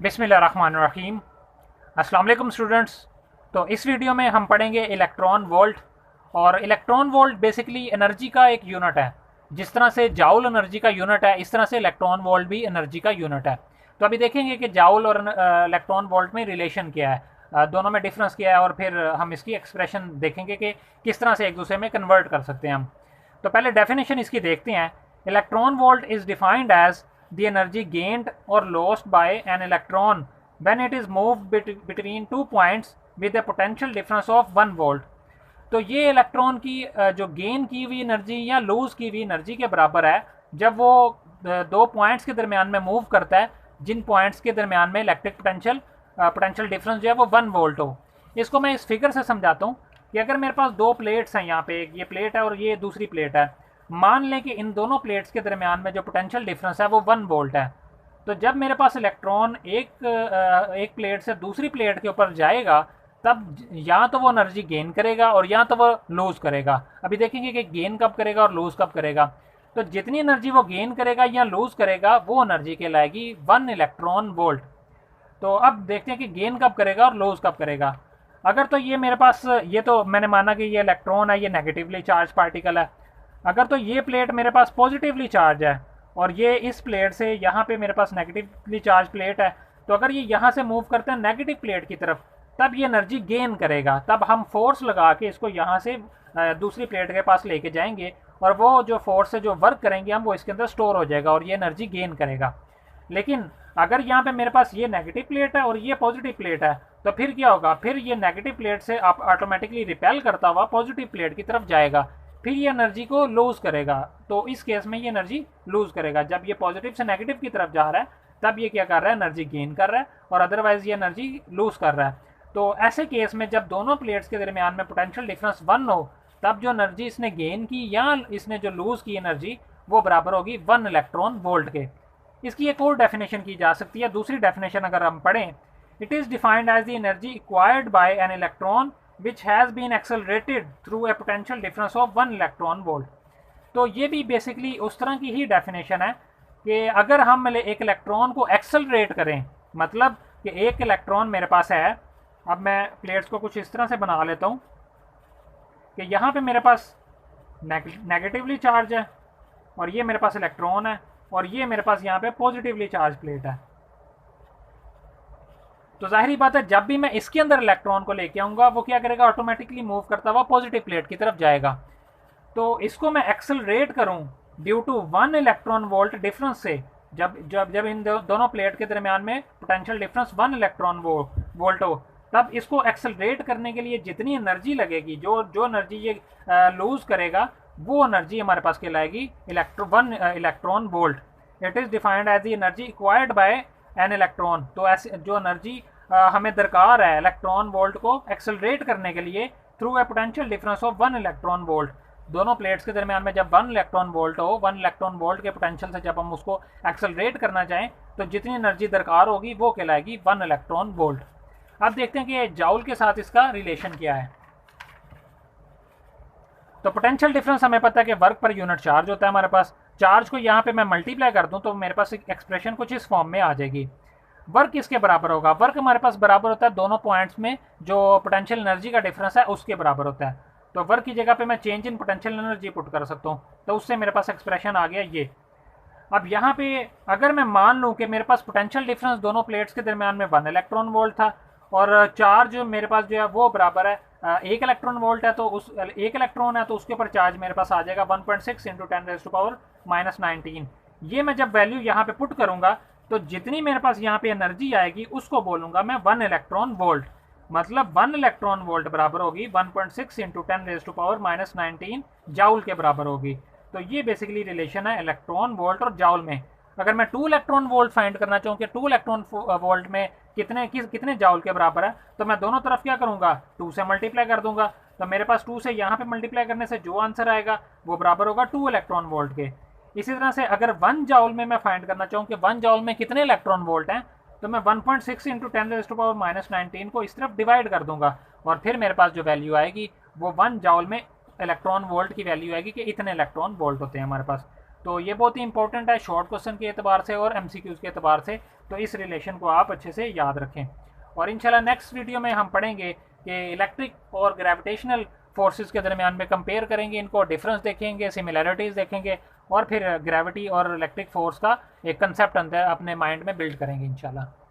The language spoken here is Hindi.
बिस्मिल्लाहिर्रहमानिर्रहीम। अस्सलाम वालेकुम स्टूडेंट्स। तो इस वीडियो में हम पढ़ेंगे इलेक्ट्रॉन वोल्ट। और इलेक्ट्रॉन वोल्ट बेसिकली एनर्जी का एक यूनिट है। जिस तरह से जाउल एनर्जी का यूनिट है, इस तरह से इलेक्ट्रॉन वोल्ट भी एनर्जी का यूनिट है। तो अभी देखेंगे कि जाउल और इलेक्ट्रॉन वोल्ट में रिलेशन क्या है, दोनों में डिफरेंस क्या है, और फिर हम इसकी एक्सप्रेशन देखेंगे कि किस तरह से एक दूसरे में कन्वर्ट कर सकते हैं हम। तो पहले डेफिनेशन इसकी देखते हैं। Electron volt is defined as the energy gained or lost by an electron when it is moved between two points with a potential difference of 1 volt। तो ये इलेक्ट्रॉन की जो गेन की हुई एनर्जी या लूज की हुई एनर्जी के बराबर है जब वो दो पॉइंट्स के दरमियान में मूव करता है, जिन पॉइंट्स के दरमियान में इलेक्ट्रिक पोटेंशियल डिफरेंस जो है वो 1 वोल्ट हो। इसको मैं इस फिगर से समझाता हूँ कि अगर मेरे पास दो प्लेट्स हैं, यहाँ पे एक ये प्लेट है और ये दूसरी प्लेट है। मान लें कि इन दोनों प्लेट्स के दरमियान में जो पोटेंशियल डिफरेंस है वो 1 वोल्ट है। तो जब मेरे पास इलेक्ट्रॉन एक प्लेट से दूसरी प्लेट के ऊपर जाएगा, तब या तो वो एनर्जी गेन करेगा और या तो वो लूज करेगा। अभी देखेंगे कि गेन कब करेगा और लूज कब करेगा। तो जितनी एनर्जी वो गेन करेगा या लूज करेगा वो एनर्जी कहलाएगी 1 इलेक्ट्रॉन वोल्ट। तो अब देखते हैं कि गेन कब करेगा और लूज कब करेगा। अगर तो ये मेरे पास, ये तो मैंने माना कि ये इलेक्ट्रॉन है, ये नेगेटिवली चार्ज पार्टिकल है। अगर तो ये प्लेट मेरे पास पॉजिटिवली चार्ज है और ये इस प्लेट से यहाँ पे मेरे पास नेगेटिवली चार्ज प्लेट है, तो अगर ये यहाँ से मूव करते हैं नेगेटिव प्लेट की तरफ, तब ये एनर्जी गेन करेगा। तब हम फोर्स लगा के इसको यहाँ से दूसरी प्लेट के पास लेके जाएंगे और वो जो फोर्स से जो वर्क करेंगे हम, वो इसके अंदर स्टोर हो जाएगा और ये एनर्जी गेन करेगा। लेकिन अगर यहाँ पे मेरे पास ये नेगेटिव प्लेट है और ये पॉजिटिव प्लेट है, तो फिर क्या होगा, फिर ये नेगेटिव प्लेट से आप ऑटोमेटिकली रिपेल करता हुआ पॉजिटिव प्लेट की तरफ जाएगा, फिर ये एनर्जी को लूज करेगा। तो इस केस में ये एनर्जी लूज करेगा। जब ये पॉजिटिव से नेगेटिव की तरफ जा रहा है तब ये क्या कर रहा है, एनर्जी गेन कर रहा है, और अदरवाइज ये एनर्जी लूज कर रहा है। तो ऐसे केस में जब दोनों प्लेट्स के दरमियान में पोटेंशियल डिफरेंस 1 हो, तब जो एनर्जी इसने गेन की या इसने जो लूज की एनर्जी, वो बराबर होगी 1 इलेक्ट्रॉन वोल्ट के। इसकी एक और डेफिनेशन की जा सकती है। दूसरी डेफिनेशन अगर हम पढ़ें, it is defined as the energy acquired by an electron which has been accelerated through a potential difference of 1 electron volt। तो ये भी बेसिकली उस तरह की ही डेफिनेशन है कि अगर हम एक इलेक्ट्रॉन को एक्सेलरेट करें, मतलब कि एक इलेक्ट्रॉन मेरे पास है। अब मैं प्लेट्स को कुछ इस तरह से बना लेता हूँ कि यहाँ पे मेरे पास नेगेटिवली चार्ज है और ये मेरे पास इलेक्ट्रॉन है, और ये मेरे पास यहाँ पे पॉजिटिवली चार्ज प्लेट है। तो जाहिर बात है, जब भी मैं इसके अंदर इलेक्ट्रॉन को लेके आऊंगा, वो क्या करेगा, ऑटोमेटिकली मूव करता हुआ पॉजिटिव प्लेट की तरफ जाएगा। तो इसको मैं एक्सेलरेट करूं due to 1 electron volt difference से, जब जब जब इन दोनों प्लेट के दरमियान में पोटेंशियल डिफरेंस 1 इलेक्ट्रॉन वोल्ट हो, तब इसको एक्सेलरेट करने के लिए जितनी एनर्जी लगेगी, जो जो एनर्जी ये लूज करेगा, वो एनर्जी हमारे पास कहलाएगी 1 electron volt. It is defined as the energy acquired by an electron. तो ऐसे जो एनर्जी हमें दरकार है इलेक्ट्रॉन वोल्ट को एक्सेलरेट करने के लिए, through a potential difference of 1 electron volt. दोनों प्लेट्स के दरमियान में जब 1 इलेक्ट्रॉन वोल्ट हो, 1 इलेक्ट्रॉन वोल्ट के पोटेंशियल से जब हम उसको एक्सेलरेट करना चाहें, तो जितनी एनर्जी दरकार होगी वो कहलाएगी 1 इलेक्ट्रॉन वोल्ट। अब देखते हैं कि जाउल के साथ इसका रिलेशन क्या है। तो पोटेंशियल डिफरेंस हमें पता है कि वर्क पर यूनिट चार्ज होता है हमारे पास। चार्ज को यहाँ पे मैं मल्टीप्लाई कर दूँ तो मेरे पास एक एक्सप्रेशन कुछ इस फॉर्म में आ जाएगी। वर्क किसके बराबर होगा, वर्क हमारे पास बराबर होता है दोनों पॉइंट्स में जो पोटेंशियल एनर्जी का डिफरेंस है उसके बराबर होता है। तो वर्क की जगह पे मैं change in potential energy put कर सकता हूँ, तो उससे मेरे पास एक्सप्रेशन आ गया ये। अब यहाँ पे अगर मैं मान लूँ कि मेरे पास पोटेंशियल डिफरेंस दोनों प्लेट्स के दरमियान में 1 इलेक्ट्रॉन वोल्ट था, और चार्ज मेरे पास जो है वो बराबर है 1 इलेक्ट्रॉन वोल्ट है, तो उस 1 इलेक्ट्रॉन है तो उसके ऊपर चार्ज मेरे पास आ जाएगा 1.6 इंटू 10⁻⁻⁻⁹। ये मैं जब वैल्यू यहाँ पे पुट करूँगा, तो जितनी मेरे पास यहाँ पे एनर्जी आएगी उसको बोलूँगा मैं 1 इलेक्ट्रॉन वोल्ट। मतलब 1 इलेक्ट्रॉन वोल्ट बराबर होगी 1.6 इंटू 10⁻⁻⁹ जाउल के बराबर होगी। तो ये बेसिकली रिलेशन है इलेक्ट्रॉन वोल्ट और जाउल में। अगर मैं 2 इलेक्ट्रॉन वोल्ट फाइंड करना चाहूँ कि 2 इलेक्ट्रॉन वोल्ट में कितने जाउल के बराबर है, तो मैं दोनों तरफ क्या करूँगा, 2 से मल्टीप्लाई कर दूंगा। तो मेरे पास 2 से यहाँ पे मल्टीप्लाई करने से जो आंसर आएगा वो बराबर होगा 2 इलेक्ट्रॉन वोल्ट के। इसी तरह से अगर 1 जाउल में मैं फाइंड करना चाहूँ कि 1 जाउल में कितने इलेक्ट्रॉन वोल्ट हैं, तो मैं 1.6 इंटू 10⁻⁻⁹ को इस तरफ डिवाइड कर दूंगा, और फिर मेरे पास जो वैल्यू आएगी वो 1 जाउल में इलेक्ट्रॉन वोल्ट की वैल्यू आएगी कि इतने इलेक्ट्रॉन वोल्ट होते हैं हमारे पास। तो ये बहुत ही इंपॉर्टेंट है शॉर्ट क्वेश्चन के एतबार से और एमसीक्यूज़ के एतबार से, तो इस रिलेशन को आप अच्छे से याद रखें। और इंशाल्लाह नेक्स्ट वीडियो में हम पढ़ेंगे कि इलेक्ट्रिक और ग्रेविटेशनल फोर्सेस के दरमियान में कंपेयर करेंगे, इनको डिफरेंस देखेंगे, सिमिलैरिटीज़ देखेंगे, और फिर ग्रेविटी और इलेक्ट्रिक फोर्स का एक कंसेप्ट अपने माइंड में बिल्ड करेंगे इंशाल्लाह।